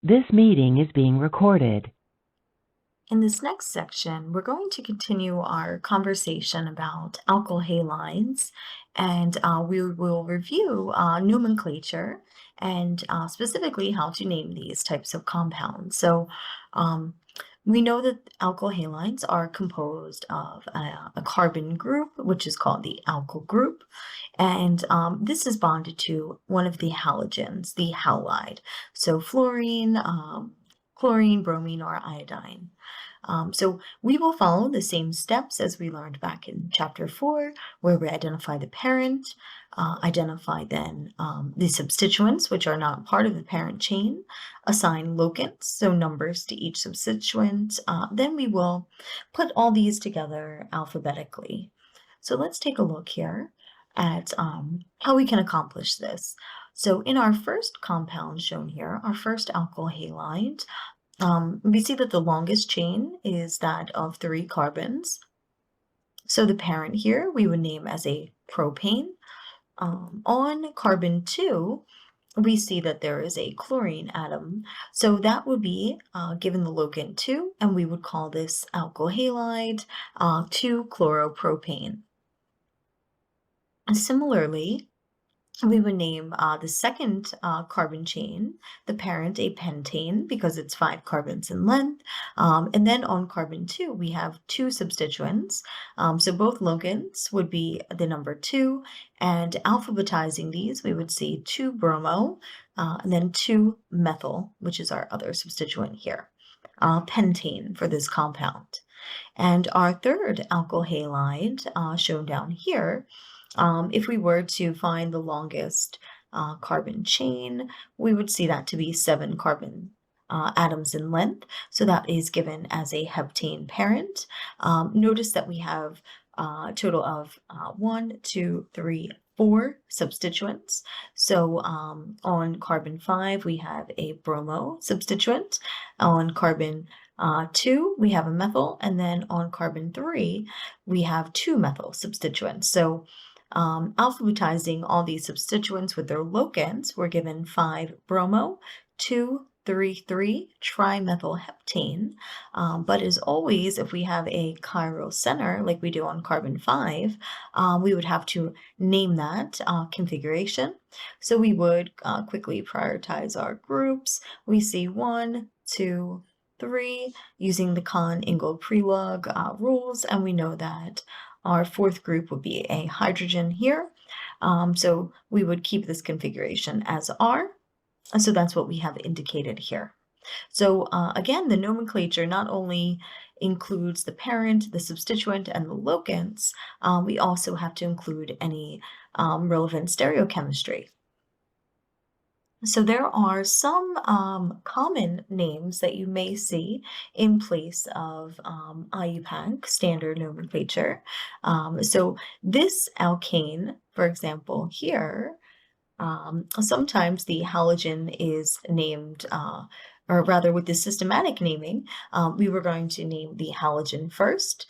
This meeting is being recorded. In this next section, we're going to continue our conversation about alkyl halides, and we will review nomenclature and specifically how to name these types of compounds. So um, we know that alkyl halides are composed of a carbon group, which is called the alkyl group, and this is bonded to one of the halogens, the halide. So fluorine, chlorine, bromine, or iodine. So we will follow the same steps as we learned back in chapter 4, where we identify the parent, identify then the substituents, which are not part of the parent chain, assign locants, so numbers to each substituent. Then we will put all these together alphabetically. So let's take a look here at how we can accomplish this. So in our first compound shown here, our first alkyl halide, we see that the longest chain is that of 3 carbons. So the parent here we would name as a propane. On carbon 2, we see that there is a chlorine atom. So that would be given the locant 2, and we would call this alkyl halide 2-chloropropane. Similarly, we would name the second carbon chain, the parent, a pentane because it's 5 carbons in length. And then on carbon 2, we have 2 substituents. So both locants would be the number 2. And alphabetizing these, we would see 2-bromo and then 2-methyl, which is our other substituent here. Pentane for this compound. And our third alkyl halide, shown down here, if we were to find the longest carbon chain, we would see that to be 7 carbon atoms in length. So that is given as a heptane parent. Notice that we have a total of 1, 2, 3, 4 substituents. So on carbon 5, we have a bromo substituent. On carbon 2, we have a methyl, and then on carbon 3, we have 2 methyl substituents. So alphabetizing all these substituents with their locants, we're given 5-bromo, 2,3,3-trimethylheptane. But as always, if we have a chiral center, like we do on carbon 5, we would have to name that configuration. So we would quickly prioritize our groups. We see 1, 2, 3 using the Kahn-Ingold-Prelog rules, and we know that our fourth group would be a hydrogen here. So we would keep this configuration as R. And so that's what we have indicated here. So again, the nomenclature not only includes the parent, the substituent, and the locants, we also have to include any relevant stereochemistry. So there are some common names that you may see in place of IUPAC standard nomenclature. So this alkane, for example, here, sometimes the halogen is named, or rather with the systematic naming, we were going to name the halogen first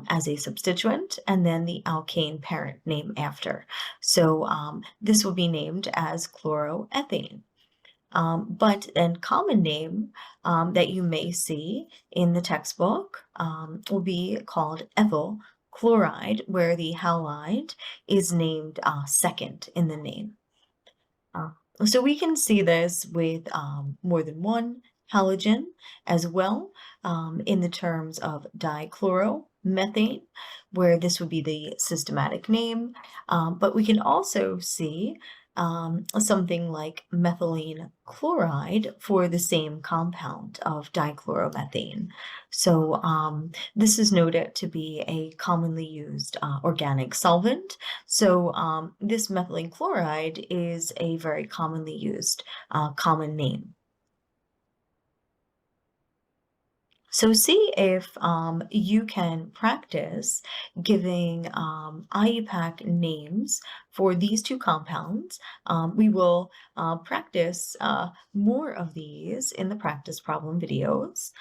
as a substituent, and then the alkane parent name after. So this will be named as chloroethane. But a common name that you may see in the textbook will be called ethyl chloride, where the halide is named second in the name. So we can see this with more than one halogen as well in the terms of dichloromethane, where this would be the systematic name. But we can also see something like methylene chloride for the same compound of dichloromethane. So this is noted to be a commonly used organic solvent. So this methylene chloride is a very commonly used common name. So see if you can practice giving IUPAC names for these two compounds. We will practice more of these in the practice problem videos.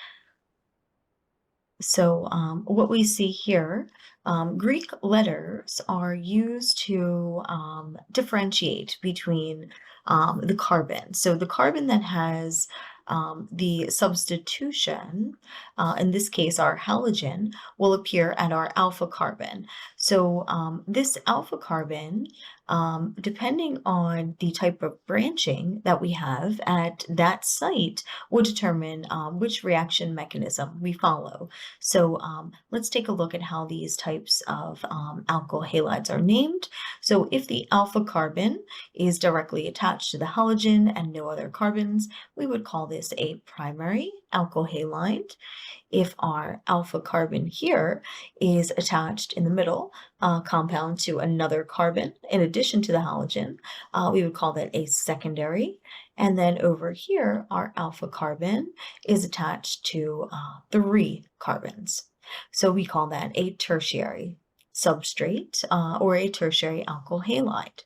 So what we see here, Greek letters are used to differentiate between the carbon. So the carbon that has the substitution, in this case, our halogen, will appear at our alpha carbon. So this alpha carbon, depending on the type of branching that we have at that site, will determine which reaction mechanism we follow. So let's take a look at how these types of alkyl halides are named. So if the alpha carbon is directly attached to the halogen and no other carbons, we would call this a primary alkyl halide. If our alpha carbon here is attached in the middle compound to another carbon in addition to the halogen, we would call that a secondary. And then over here, our alpha carbon is attached to 3 carbons. So we call that a tertiary substrate or a tertiary alkyl halide.